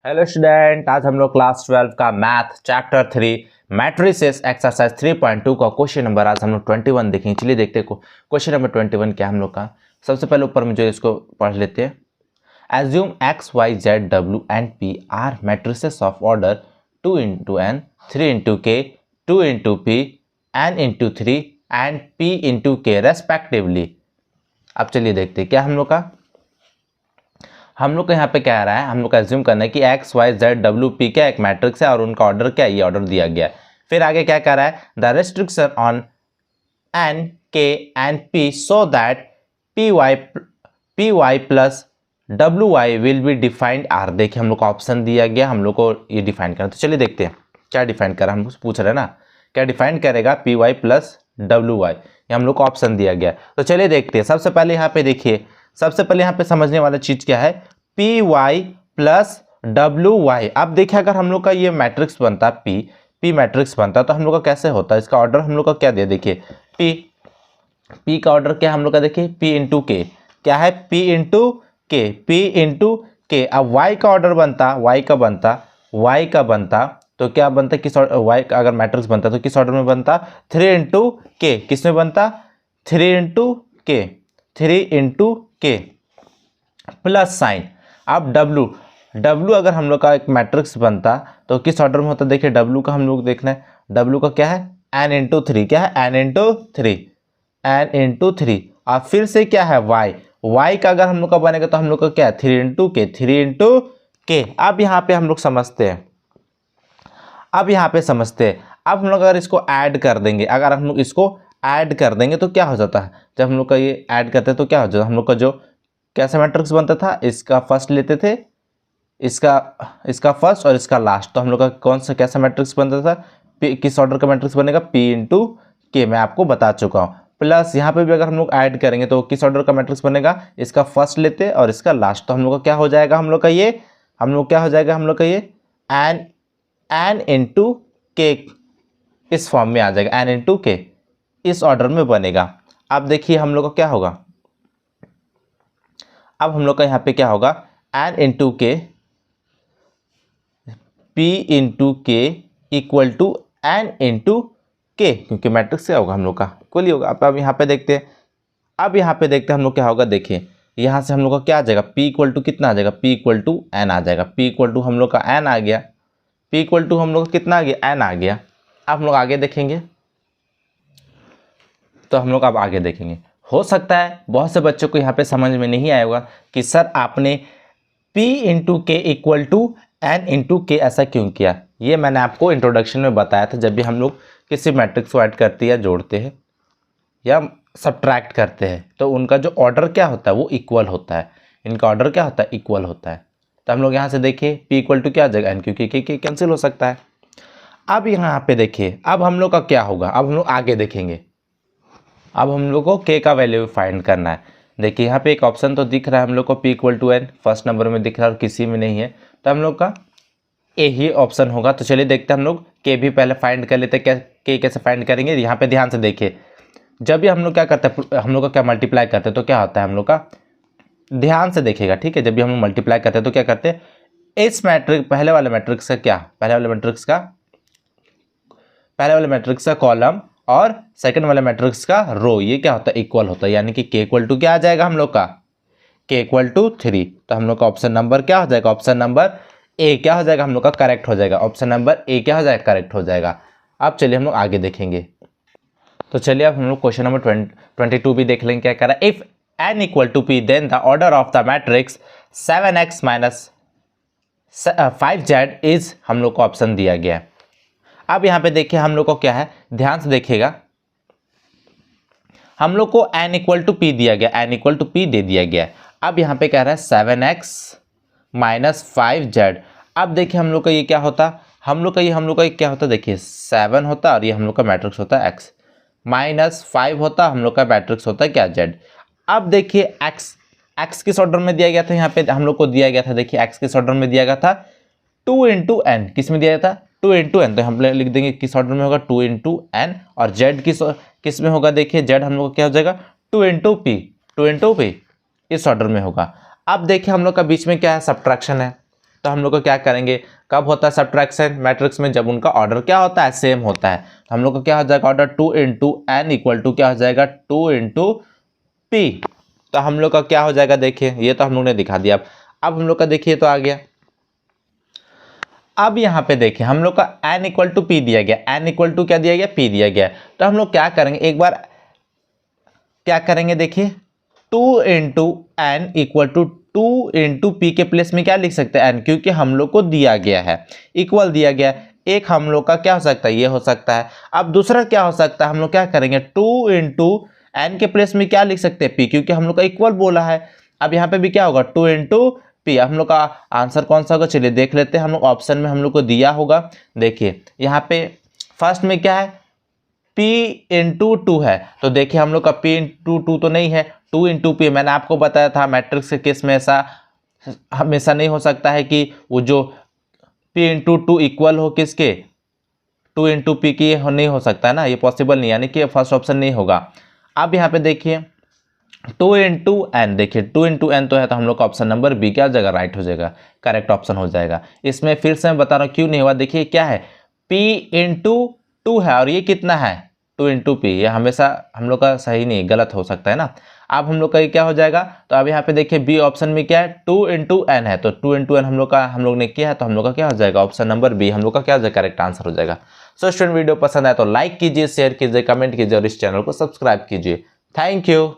Hello student, आज हम लोग क्लास 12 का मैथ चैप्टर 3 मैट्रिसेस एक्सरसाइज 3.2 का क्वेश्चन नंबर आज हम लोग 21 देखेंगे। चलिए देखते हैं क्वेश्चन नंबर 21 क्या हम लोग का। सबसे पहले ऊपर में जो इसको पढ़ लेते हैं। एज्यूम एक्स वाई जेड डब्ल्यू and p r matrices of order 2 into n, 3 into k, 2 into p, n into 3 and p into k respectively. अब चलिए देखते हैं क्या हम लोग का यहाँ पे क्या आ रहा है। हम लोग का एज्यूम करना है कि एक्स वाई जेड डब्ल्यू पी क्या एक मैट्रिक्स है और उनका ऑर्डर क्या है, ये ऑर्डर दिया गया है। फिर आगे क्या कह रहा है, the restriction on n k and p so that p y plus डब्ल्यू y will be defined are. देखिए हम लोग को ऑप्शन दिया गया, हम लोग को ये डिफाइन करना। तो चलिए देखते हैं क्या डिफाइन करा। हम पूछ रहे हैं ना क्या डिफाइन करेगा, पी वाई प्लस डब्ल्यू वाई, ये हम लोग को ऑप्शन दिया गया। तो चलिए देखते हैं। सबसे पहले यहाँ पे देखिए, सबसे पहले यहाँ पे समझने वाला चीज क्या है, पी वाई प्लस डब्ल्यू वाई। अब देखिए अगर हम लोग का ये मैट्रिक्स बनता पी मैट्रिक्स बनता तो हम लोग का कैसे होता है, इसका ऑर्डर हम लोग का क्या दिया। देखिए पी का ऑर्डर क्या हम लोग का, देखिए पी इंटू के क्या है, पी इंटू के। अब वाई का ऑर्डर बनता, वाई का बनता तो क्या बनता, किस वाई का अगर मैट्रिक्स बनता तो किस ऑर्डर में बनता, 3 इंटू के। किस में बनता, 3 इंटू के प्लस साइन। अब डब्ल्यू अगर हम लोग का एक मैट्रिक्स बनता तो किस ऑर्डर में होता, देखिए डब्ल्यू का हम लोग देखना है, डब्ल्यू का क्या है, एन इंटू 3, क्या है एन इंटू थ्री। और फिर से क्या है वाई का अगर हम लोग का बनेगा तो हम लोग का क्या है, 3 इंटू के। अब यहाँ पे हम लोग समझते हैं, अब हम लोग अगर इसको ऐड कर देंगे, अगर हम लोग इसको ऐड कर देंगे तो क्या हो जाता है, जब हम लोग का ये ऐड करते हैं तो क्या हो जाता है, हम लोग का जो कैसा मैट्रिक्स बनता था, इसका फर्स्ट लेते थे, इसका फर्स्ट और इसका लास्ट। तो हम लोग का कौन सा कैसा मैट्रिक्स बनता था, किस ऑर्डर का मैट्रिक्स बनेगा, पी इंटू के, मैं आपको बता चुका हूँ। प्लस यहाँ पे भी अगर हम लोग ऐड करेंगे तो किस ऑर्डर का मैट्रिक्स बनेगा, इसका फर्स्ट लेते और इसका लास्ट। तो हम लोग का क्या हो जाएगा, हम लोग का ये एन इंटू के इस फॉर्म में आ जाएगा, एन इंटू के इस ऑर्डर में बनेगा। अब देखिए हम लोग का क्या होगा, अब हम लोग का यहाँ पे क्या होगा, एन इंटू के पी इंटू के इक्वल टू एन इंटू के, क्योंकि मैट्रिक्स क्या होगा हम लोग का इक्वल ही होगा। अब यहाँ पे देखते हैं, हम लोग क्या होगा। देखिए यहाँ से हम लोग का क्या आ जाएगा, पी इक्वल टू कितना आ जाएगा, पी इक्वल टू एन आ जाएगा। पी इक्वल टू हम लोग का एन आ गया, पी इक्वल टू हम लोग का कितना आ गया, एन आ गया। अब हम लोग आगे देखेंगे, तो हम लोग अब आगे देखेंगे। हो सकता है बहुत से बच्चों को यहाँ पे समझ में नहीं आया होगा कि सर आपने P इंटू के इक्वल टू एन इंटू के ऐसा क्यों किया। ये मैंने आपको इंट्रोडक्शन में बताया था, जब भी हम लोग किसी मैट्रिक्स को ऐड करते हैं या जोड़ते हैं या सब्ट्रैक्ट करते हैं तो उनका जो ऑर्डर क्या होता है वो इक्वल होता है, इनका ऑर्डर क्या होता है, इक्वल होता है। तो हम लोग यहाँ से देखिए P इक्वल टू क्या आ जाएगा, एन क्योंकि के कैंसिल हो सकता है। अब यहाँ पे देखिए, अब हम लोग का क्या होगा, अब हम लोग आगे देखेंगे। अब हम लोग को के का वैल्यू फाइंड करना है। देखिए यहाँ पे एक ऑप्शन तो दिख रहा है हम लोग को, p equal to n first number में दिख रहा है और किसी में नहीं है, तो हम लोग का ए ही ऑप्शन होगा। तो चलिए देखते हैं, हम लोग के भी पहले फाइंड कर लेते हैं। के कैसे फाइंड करेंगे, यहाँ पे ध्यान से देखिए, जब भी हम लोग क्या करते हैं, हम लोग का क्या मल्टीप्लाई करते हैं तो क्या होता है हम लोग का, ध्यान से देखिएगा ठीक है। जब भी हम लोग मल्टीप्लाई करते हैं तो क्या करते हैं, इस मैट्रिक्स पहले वाले मैट्रिक्स का क्या, पहले वाले मैट्रिक्स का कॉलम और सेकंड वाले मैट्रिक्स का रो, ये क्या होता है, इक्वल होता है। यानी कि के इक्वल टू क्या आ जाएगा हम लोग का, के इक्वल टू 3। तो हम लोग का ऑप्शन नंबर क्या हो जाएगा, ऑप्शन नंबर ए क्या हो जाएगा हम लोग का, करेक्ट हो जाएगा। ऑप्शन नंबर ए क्या हो जाएगा, करेक्ट हो जाएगा। अब चलिए हम लोग आगे देखेंगे। तो चलिए अब हम लोग क्वेश्चन नंबर 22 भी देख लेंगे क्या कह रहा है। If n equal to p then the order of the matrix 7x minus 5z is, हम लोग को ऑप्शन दिया गया है। अब यहाँ पे देखिए हम लोग को क्या है, ध्यान से देखिएगा, हम लोग को n इक्वल टू पी दिया गया, n इक्वल टू पी दे दिया गया है। अब यहाँ पे कह रहा है 7x माइनस 5z। अब देखिए हम लोग का ये क्या होता, हम लोग का ये क्या होता, देखिए 7 होता और ये हम लोग का मैट्रिक्स होता है x, माइनस 5 होता हम लोग का मैट्रिक्स होता है क्या, z। अब देखिए x किस ऑर्डर में दिया गया था, यहाँ पे हम लोग को दिया गया था, देखिए x किस ऑर्डर में दिया गया था, 2 इंटू एन, किस में दिया गया था, 2 इंटू एन। तो हम लिख देंगे किस ऑर्डर में होगा, 2 इंटू एन। और जेड किस में होगा, देखिए जेड हम लोग का क्या हो जाएगा, 2 इंटू पी इस ऑर्डर में होगा। अब देखिए हम लोग का बीच में क्या है, सब्ट्रैक्शन है, तो हम लोग को क्या करेंगे, कब होता है सब्ट्रैक्शन मैट्रिक्स में, जब उनका ऑर्डर क्या होता है, सेम होता है। तो हम लोग को क्या हो जाएगा order 2 into n equal to क्या हो जाएगा 2 इंटू पी। तो हम लोग का क्या हो जाएगा, देखिए ये तो हम लोग ने दिखा दिया। अब हम लोग का देखिए तो आ गया। अब यहाँ पे देखिए हम लोग का n इक्वल टू पी दिया गया, n इक्वल टू क्या दिया गया, p दिया गया। तो हम लोग क्या करेंगे, एक बार क्या करेंगे देखिए 2 into n equal to 2 into p के प्लेस में क्या लिख सकते हैं n, क्योंकि हम लोग को दिया गया है, इक्वल दिया गया है। एक हम लोग का क्या हो सकता है, ये हो सकता है। अब दूसरा क्या हो सकता है, हम लोग क्या करेंगे 2 इंटू एन के प्लेस में क्या लिख सकते हैं p, क्योंकि हम लोग का इक्वल बोला है। अब यहाँ पे भी क्या होगा 2 इंटू पी। हम लोग का आंसर कौन सा होगा, चलिए देख लेते हैं। हम लोग ऑप्शन में हम लोग को दिया होगा, देखिए यहाँ पे फर्स्ट में क्या है P इंटू 2 है, तो देखिए हम लोग का P इंटू 2 तो नहीं है, 2 इंटू पी। मैंने आपको बताया था मैट्रिक्स के केस में ऐसा हमेशा नहीं हो सकता है कि वो जो P इंटू 2 इक्वल हो किसके 2 इंटू पी की, नहीं हो सकता है ना, ये पॉसिबल नहीं, यानी कि फर्स्ट ऑप्शन नहीं होगा। अब यहाँ पे देखिए 2 इंटू एन, देखिए 2 इंटू एन तो है, तो हम लोग का ऑप्शन नंबर बी क्या हो जाएगा, राइट हो जाएगा, करेक्ट ऑप्शन हो जाएगा। इसमें फिर से मैं बता रहा हूँ क्यों नहीं हुआ, देखिए क्या है P इंटू 2 है और ये कितना है 2 इंटू पी, ये हमेशा हम लोग का सही नहीं, गलत हो सकता है ना। अब हम लोग का ये क्या हो जाएगा, तो अब यहाँ पे देखिए बी ऑप्शन में क्या है 2 इंटू एन है, तो 2 इंटू एन हम लोग ने किया है, तो हम लोग का क्या हो जाएगा ऑप्शन नंबर बी, हम लोग का क्या हो जाएगा, करेक्ट आंसर हो जाएगा। सो स्टूडेंट वीडियो पसंद आए तो लाइक कीजिए, शेयर कीजिए, कमेंट कीजिए और इस चैनल को सब्सक्राइब कीजिए। Thank you.